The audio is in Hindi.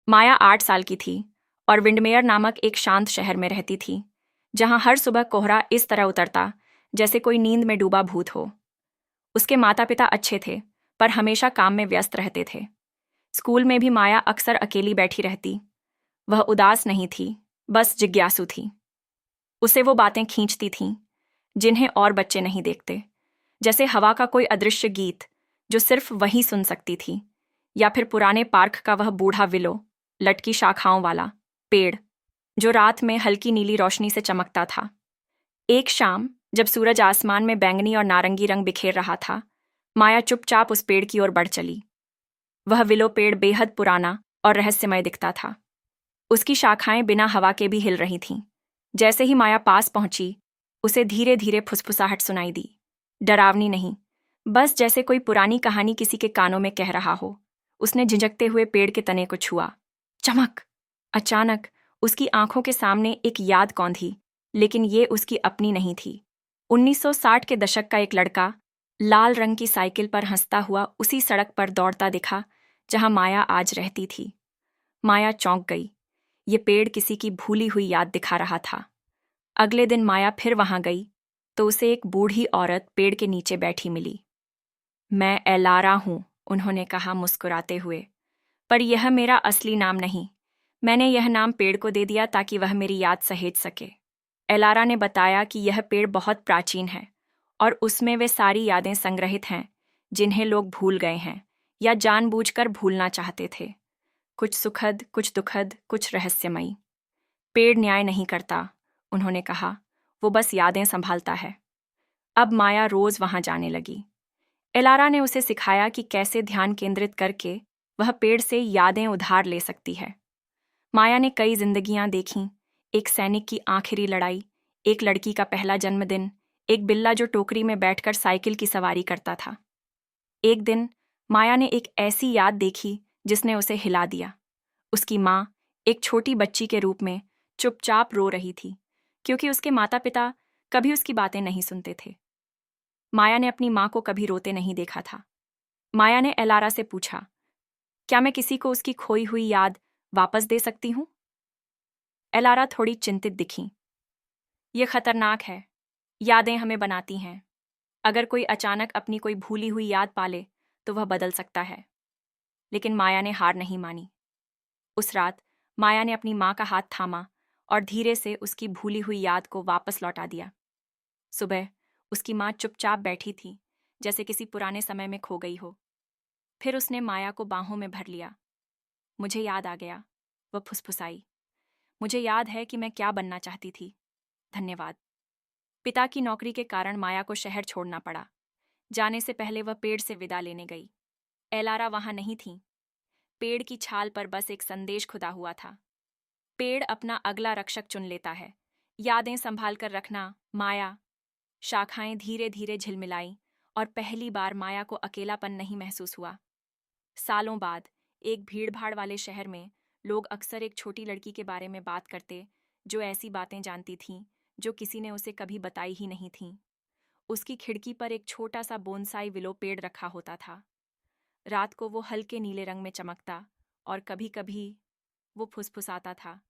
माया 8 साल की थी और विंडमेयर नामक एक शांत शहर में रहती थी, जहां हर सुबह कोहरा इस तरह उतरता जैसे कोई नींद में डूबा भूत हो। उसके माता पिता अच्छे थे, पर हमेशा काम में व्यस्त रहते थे। स्कूल में भी माया अक्सर अकेली बैठी रहती। वह उदास नहीं थी, बस जिज्ञासु थी। उसे वो बातें खींचती थीं जिन्हें और बच्चे नहीं देखते, जैसे हवा का कोई अदृश्य गीत जो सिर्फ वही सुन सकती थी, या फिर पुराने पार्क का वह बूढ़ा विलो, लटकी शाखाओं वाला पेड़ जो रात में हल्की नीली रोशनी से चमकता था। एक शाम जब सूरज आसमान में बैंगनी और नारंगी रंग बिखेर रहा था, माया चुपचाप उस पेड़ की ओर बढ़ चली। वह विलो पेड़ बेहद पुराना और रहस्यमय दिखता था। उसकी शाखाएं बिना हवा के भी हिल रही थीं। जैसे ही माया पास पहुंची, उसे धीरे धीरे फुसफुसाहट सुनाई दी। डरावनी नहीं, बस जैसे कोई पुरानी कहानी किसी के कानों में कह रहा हो। उसने झिझकते हुए पेड़ के तने को छुआ। चमक! अचानक उसकी आंखों के सामने एक याद कौंधी, लेकिन ये उसकी अपनी नहीं थी। 1960 के दशक का एक लड़का लाल रंग की साइकिल पर हंसता हुआ उसी सड़क पर दौड़ता दिखा जहां माया आज रहती थी। माया चौंक गई। ये पेड़ किसी की भूली हुई याद दिखा रहा था। अगले दिन माया फिर वहां गई तो उसे एक बूढ़ी औरत पेड़ के नीचे बैठी मिली। मैं एलारा हूं, उन्होंने कहा मुस्कुराते हुए, पर यह मेरा असली नाम नहीं। मैंने यह नाम पेड़ को दे दिया ताकि वह मेरी याद सहेज सके। एलारा ने बताया कि यह पेड़ बहुत प्राचीन है और उसमें वे सारी यादें संग्रहित हैं जिन्हें लोग भूल गए हैं या जानबूझकर भूलना चाहते थे। कुछ सुखद, कुछ दुखद, कुछ रहस्यमयी। पेड़ न्याय नहीं करता, उन्होंने कहा, वो बस यादें संभालता है। अब माया रोज वहां जाने लगी। एलारा ने उसे सिखाया कि कैसे ध्यान केंद्रित करके वह पेड़ से यादें उधार ले सकती है। माया ने कई जिंदगियां देखीं, एक सैनिक की आखिरी लड़ाई, एक लड़की का पहला जन्मदिन, एक बिल्ला जो टोकरी में बैठकर साइकिल की सवारी करता था। एक दिन माया ने एक ऐसी याद देखी जिसने उसे हिला दिया। उसकी माँ एक छोटी बच्ची के रूप में चुपचाप रो रही थी, क्योंकि उसके माता पिता कभी उसकी बातें नहीं सुनते थे। माया ने अपनी माँ को कभी रोते नहीं देखा था। माया ने एलारा से पूछा, क्या मैं किसी को उसकी खोई हुई याद वापस दे सकती हूँ? एलारा थोड़ी चिंतित दिखी। ये खतरनाक है। यादें हमें बनाती हैं। अगर कोई अचानक अपनी कोई भूली हुई याद पाले तो वह बदल सकता है। लेकिन माया ने हार नहीं मानी। उस रात माया ने अपनी माँ का हाथ थामा और धीरे से उसकी भूली हुई याद को वापस लौटा दिया। सुबह उसकी माँ चुपचाप बैठी थी, जैसे किसी पुराने समय में खो गई हो। फिर उसने माया को बाहों में भर लिया। मुझे याद आ गया, वह फुसफुसाई। मुझे याद है कि मैं क्या बनना चाहती थी। धन्यवाद। पिता की नौकरी के कारण माया को शहर छोड़ना पड़ा। जाने से पहले वह पेड़ से विदा लेने गई। एलारा वहां नहीं थी। पेड़ की छाल पर बस एक संदेश खुदा हुआ था। पेड़ अपना अगला रक्षक चुन लेता है। यादें संभाल कर रखना, माया। शाखाएं धीरे धीरे झिलमिलाई और पहली बार माया को अकेलापन नहीं महसूस हुआ। सालों बाद एक भीड़भाड़ वाले शहर में लोग अक्सर एक छोटी लड़की के बारे में बात करते जो ऐसी बातें जानती थीं जो किसी ने उसे कभी बताई ही नहीं थीं। उसकी खिड़की पर एक छोटा सा बोनसाई विलो पेड़ रखा होता था। रात को वो हल्के नीले रंग में चमकता और कभी-कभी वो फुसफुसाता था।